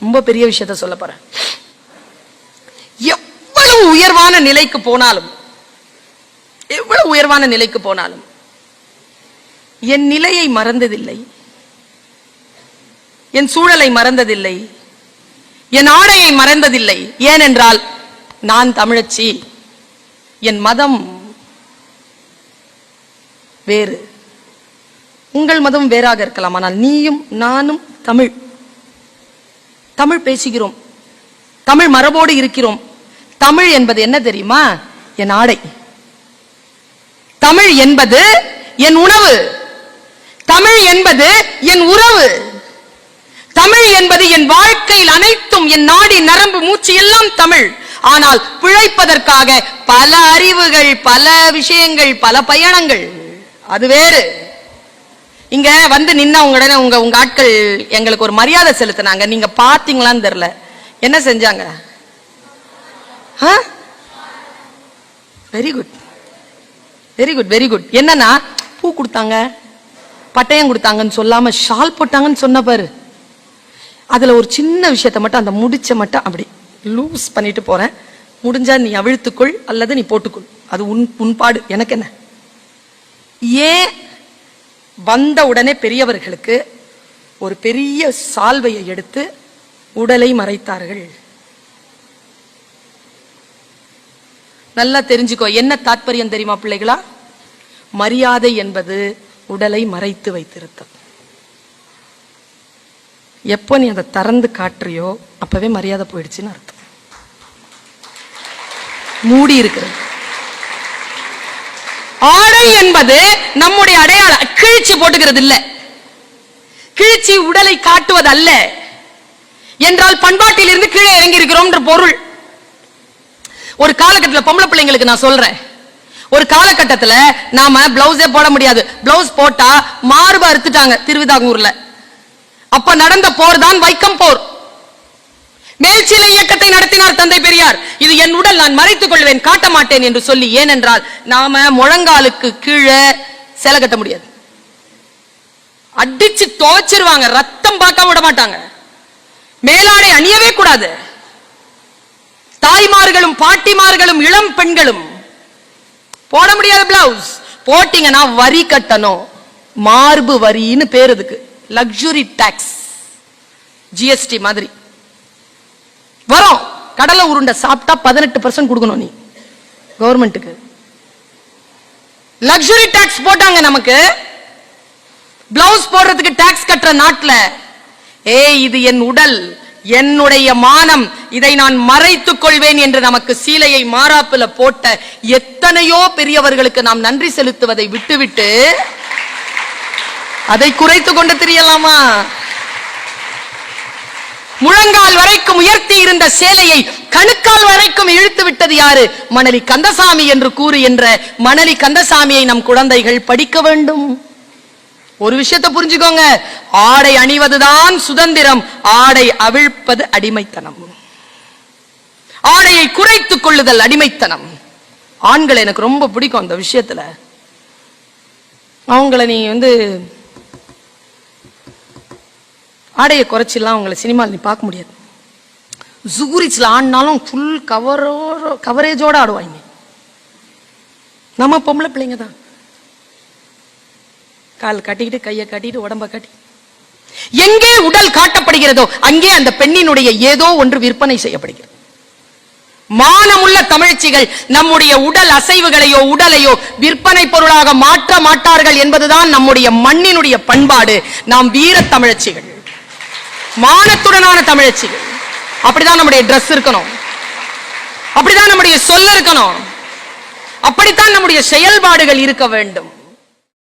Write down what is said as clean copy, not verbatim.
ரொம்ப பெரிய விஷயத்த சொல்ல போறேன். எவ்வளவு உயர்வான நிலைக்கு போனாலும், எவ்வளவு உயர்வான நிலைக்கு போனாலும் என் நிலையை மறந்ததில்லை, என் சூழலை மறந்ததில்லை, என் ஆடையை மறந்ததில்லை. ஏனென்றால் நான் தமிழச்சி, என் மதம் வேறு, உங்கள் மதம் வேறாக இருக்கலாம், ஆனால் நீயும் நானும் தமிழ், தமிழ் பேசுகிறோம், தமிழ் மரபோடு இருக்கிறோம். தமிழ் என்பது என்ன தெரியுமா? என் ஆடை. தமிழ் என்பது என் உணவு. தமிழ் என்பது என் உறவு. தமிழ் என்பது என் வாழ்க்கையில் அனைத்தும், என் நாடி நரம்பு மூச்சு எல்லாம் தமிழ். ஆனால் பிழைப்பதற்காக பல அறிவுகள், பல விஷயங்கள், பல பயணங்கள், அது வேறு. இங்க வந்து நின்ன உடனே உங்க ஆட்கள் எங்களுக்கு ஒரு மரியாதை செலுத்தினாங்க. நீங்க பாத்தீங்களான்னு தெரியல. என்ன செஞ்சாங்க? Very good, very good, very good. என்னன்னா பூ கொடுத்தாங்க, பட்டயம் கொடுத்தாங்கன்னு சொல்லாம ஷால் போட்டாங்கன்னு சொன்ன பாரு. அதுல ஒரு சின்ன விஷயத்த மட்டும், அந்த முடிச்ச மட்டும் அப்படி லூஸ் பண்ணிட்டு போறேன். முடிஞ்சா நீ அவிழ்த்துக்கொள் அல்லது நீ போட்டுக்கொள், அது உன்பாடு, எனக்கு என்ன. ஏன் வந்த உடனே பெரியவர்களுக்கு ஒரு பெரிய சால்வையை எடுத்து உடலை மறைத்தார்கள்? நல்லா தெரிஞ்சுக்கோ. என்ன தாற்பயம் தெரியுமா பிள்ளைகளா? மரியாதை என்பது உடலை மறைத்து வைத்திருத்தல். எப்போ நீ அதை திறந்து காட்டுறியோ அப்பவே மரியாதை போயிடுச்சுன்னு அர்த்தம். மூடி இருக்கிறது. ஆடை என்பது நம்முடைய அடையாளம். கிழிச்சி போட்டுக்கிறது இல்ல, கிழிச்சி உடலை காட்டுவது அல்ல. என்றால் பண்பாட்டில் இருந்து கீழே இறங்கி இருக்கிறோம் என்ற பொருள். ஒரு காலகட்டத்தில் பொம்பளை பிள்ளைங்களுக்கு நான் சொல்றேன், ஒரு காலகட்டத்தில் நாம பிளவுஸே போட முடியாது. பிளவுஸ் போட்டா மார்பு அறுத்துட்டாங்க திருவிதாங்கூர்ல. அப்ப நடந்த போர் தான் வைக்கம் போர். மேல்சிலை இயக்கத்தை நடத்தினார் தந்தை பெரியார். இது என் உடல், நான் மறைத்துக் கொள்வேன், காட்ட மாட்டேன் என்று சொல்லி. ஏனென்றால் நாம முழங்காலுக்கு கீழே சேலை கட்ட முடியாது, அடிச்சு துவைச்சிருவாங்க, ரத்தம் பார்க்க விட மாட்டாங்க. மேலாடை அணியவே கூடாது. தாய்மார்களும் பாட்டிமார்களும் இளம் பெண்களும் போட முடியாத பிளவுஸ். போட்டீங்கன்னா வரி கட்டணும், மார்பு வரின்னு பேருதுக்கு. லக்ஸுரி டாக்ஸ், ஜிஎஸ்டி மாதிரி வரும். கடலை உருண்டை சாப்பிட்டா 18% கொடுக்கணும் நீ கவர்மெண்ட்டுக்கு. லக்ஸுரி டாக்ஸ் போட்டாங்க நமக்கு. பிளவுஸ் போடுறதுக்கு டாக்ஸ் கட்டுற நாட்டுல, இது என் உடல், என்னுடைய மானம், இதை நான் மறைத்துக் கொள்வேன் என்று நமக்கு சீலையை மாறாப்புல போட்ட எத்தனையோ பெரியவர்களுக்கு நாம் நன்றி செலுத்துவதை விட்டுவிட்டு அதை குறைத்து கொண்டு தெரியலாமா? முழங்கால் வரைக்கும் உயர்த்தி இருந்த சேலையை கணுக்கால் வரைக்கும் இழுத்து விட்டது யாரு? மணலி கந்தசாமி என்று கூறு என்ற மணலி கந்தசாமியை நம் குழந்தைகள் படிக்க வேண்டும். ஒரு விஷயத்தை புரிஞ்சுக்கோங்க, ஆடை அணிவதுதான் சுதந்திரம், ஆடை அவிழ்ப்பது அடிமைத்தனம். ஆடையை குறைத்துக் கொள்ளுதல் அடிமைத்தனம். ஆண்கள் எனக்கு ரொம்ப பிடிக்கும் அந்த விஷயத்துல. அவங்கள நீ ஆடையை குறைச்சிடலாம், அவங்களை சினிமாவில் நீ பார்க்க முடியாது. ஜூரிச்ல ஆடினாலும் ஃபுல் கவரேஜோட ஆடுவாங்க. நம்ம பொம்பளை பிள்ளைங்க தான் கால் கட்டிக்கிட்டு, கையை கட்டிட்டு, உடம்ப கட்டி. எங்கே உடல் காட்டப்படுகிறதோ அங்கே அந்த பெண்ணினுடைய ஏதோ ஒன்று விற்பனை செய்யப்படுகிறது. மானமுள்ள தமிழ்ச்சிகள் நம்முடைய உடல் அசைவுகளையோ உடலையோ விற்பனை பொருளாக மாற்ற மாட்டார்கள் என்பதுதான் நம்முடைய மண்ணினுடைய பண்பாடு. நாம் வீர தமிழச்சிகள், மானத்துடனான தமிழச்சிகள். அப்படிதான் நம்முடைய டிரெஸ் இருக்கணும், அப்படிதான் நம்முடைய சொல்ல இருக்கணும், அப்படித்தான் நம்முடைய செயல்பாடுகள் இருக்க வேண்டும்.